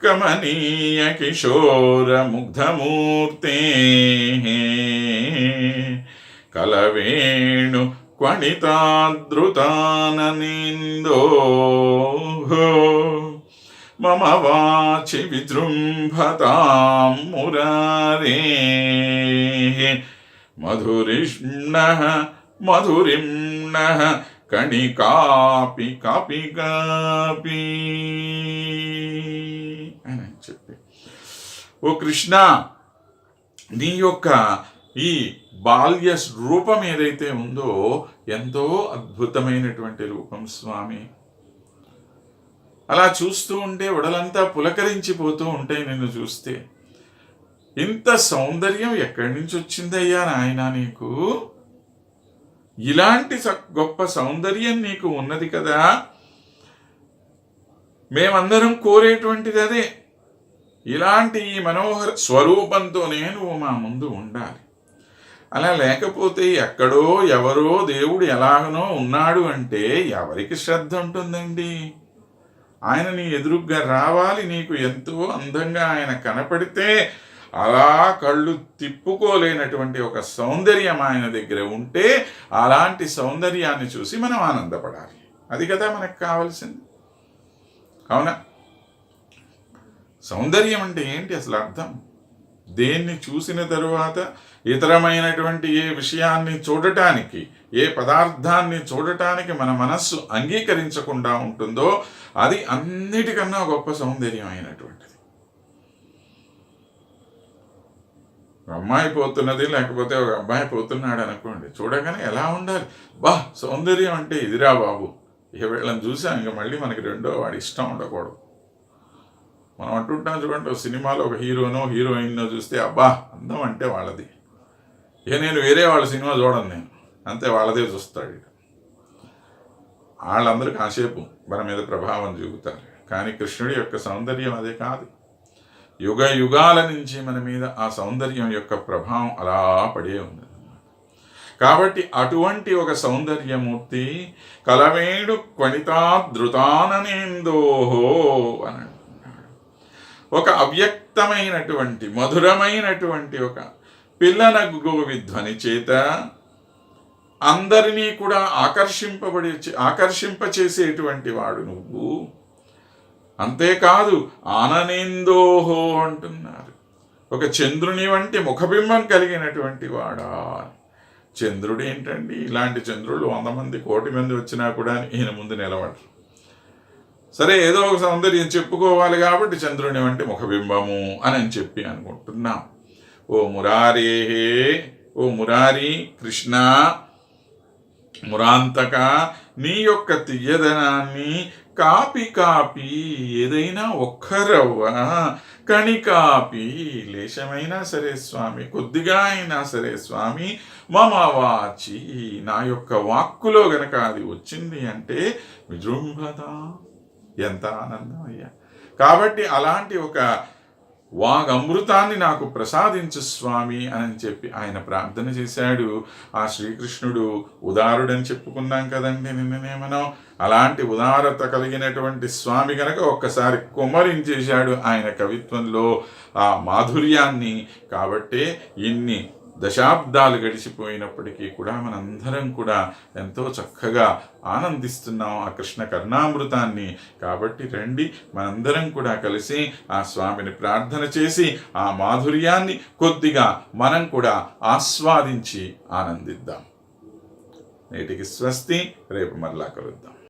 కమనీయ కిశోర ముగ్ధమూర్తే కలవేణు క్వణితాదృతాననిందో మమ వాచి విజృంభతాం మురారే మధురిష్ణః మధురిమ్ణః కణికాపి copy copy అని చెప్పి, ఓ కృష్ణ, నీ యొక్క ఈ బాల్య రూపం ఏదైతే ఉందో ఎంతో అద్భుతమైనటువంటి రూపం స్వామి. అలా చూస్తూ ఉంటే ఉడలంతా పులకరించిపోతూ ఉంటాయి నిన్ను చూస్తే. ఇంత సౌందర్యం ఎక్కడి నుంచి వచ్చిందయ్యా నాయనా నీకు? ఇలాంటి గొప్ప సౌందర్యం నీకు ఉన్నది కదా. మేమందరం కోరేటువంటిది అదే. ఇలాంటి ఈ మనోహర స్వరూపంతోనే నువ్వు మా ముందు ఉండాలి. అలా లేకపోతే ఎక్కడో ఎవరో దేవుడు ఎలాగనో ఉన్నాడు అంటే ఎవరికి శ్రద్ధ ఉంటుందండి? ఆయన నీ ఎదురుగ్గా రావాలి, నీకు ఎంతో అందంగా ఆయన కనపడితే అలా కళ్ళు తిప్పుకోలేనటువంటి ఒక సౌందర్యం ఆయన దగ్గర ఉంటే అలాంటి సౌందర్యాన్ని చూసి మనం ఆనందపడాలి. అది కదా మనకు కావాల్సింది. అవునా? సౌందర్యం అంటే ఏంటి అసలు అర్థం? దేన్ని చూసిన తరువాత ఇతరమైనటువంటి ఏ విషయాన్ని చూడటానికి, ఏ పదార్థాన్ని చూడటానికి మన మనస్సు అంగీకరించకుండా ఉంటుందో అది అన్నిటికన్నా గొప్ప సౌందర్యం అయినటువంటిది. ఒక అమ్మాయి పోతున్నది, లేకపోతే ఒక అబ్బాయి పోతున్నాడు అనుకోండి, చూడగానే ఎలా ఉండాలి? బా, సౌందర్యం అంటే ఇదిరా బాబు. ఇక వీళ్ళని చూసాం, ఇంక మళ్ళీ మనకి రెండో వాడి ఇష్టం ఉండకూడదు. మనం అంటుంటాం చూడండి, ఒక సినిమాలో ఒక హీరోనో హీరోయిన్నో చూస్తే అబ్బా అందం అంటే వాళ్ళది. ఇక నేను వేరే వాళ్ళ సినిమా చూడను, నేను అంతే వాళ్ళదే చూస్తాడు. వాళ్ళందరూ కాసేపు మన మీద ప్రభావం చూపుతారు, కానీ కృష్ణుడి యొక్క సౌందర్యం అదే కాదు. యుగ యుగాల నుంచి మన మీద ఆ సౌందర్యం యొక్క ప్రభావం అలా పడే ఉంది. కాబట్టి అటువంటి ఒక సౌందర్యమూర్తి కలవేణు క్వణితాదృతాననేందోహో అని అంటున్నాడు. ఒక అవ్యక్తమైనటువంటి మధురమైనటువంటి ఒక పిల్లనగు విధ్వని చేత అందరినీ కూడా ఆకర్షింపచేసేటువంటి వాడు నువ్వు. అంతేకాదు ఆననేందోహో అంటున్నారు. ఒక చంద్రుని వంటి ముఖబింబం కలిగినటువంటి వాడా. చంద్రుడు ఏంటండి? ఇలాంటి చంద్రుడు 100 మంది 1,000,000 మంది వచ్చినా కూడా ఈయన ముందు నిలబడరు. సరే, ఏదో ఒక సౌందర్యం చెప్పుకోవాలి కాబట్టి చంద్రుని వంటి ముఖబింబము అని చెప్పి అనుకుంటున్నాం. ఓ మురారే, ఓ మురారి కృష్ణ మురాంతక, నీ యొక్క తీయదనాన్ని కాపి కాపి, ఏదైనా ఒక్క రవ్వ, కణికాపి లేశమైనా సరే స్వామి, కొద్దిగా అయినా సరే స్వామి, మమ వాచి, నా యొక్క వాక్కులో గనక అది వచ్చింది అంటే విజృంభత, ఎంత ఆనందం అయ్యా. కాబట్టి అలాంటి ఒక వాగమృతాన్ని నాకు ప్రసాదించు స్వామి అని చెప్పి ఆయన ప్రార్థన చేశాడు. ఆ శ్రీకృష్ణుడు ఉదారుడని చెప్పుకున్నాం కదండి నిన్ననే మనం. అలాంటి ఉదారత కలిగినటువంటి స్వామి కనుక ఒక్కసారి కుమ్మరించేశాడు ఆయన కవిత్వంలో ఆ మాధుర్యాన్ని. కాబట్టే ఇన్ని దశాబ్దాలు గడిచిపోయినప్పటికీ కూడా మనందరం కూడా ఎంతో చక్కగా ఆనందిస్తున్నాం ఆ కృష్ణ కర్ణామృతాన్ని. కాబట్టి రండి, మనందరం కూడా కలిసి ఆ స్వామిని ప్రార్థన చేసి ఆ మాధుర్యాన్ని కొద్దిగా మనం కూడా ఆస్వాదించి ఆనందిద్దాం. నేటికి స్వస్తి, రేపు మరలా కలుద్దాం.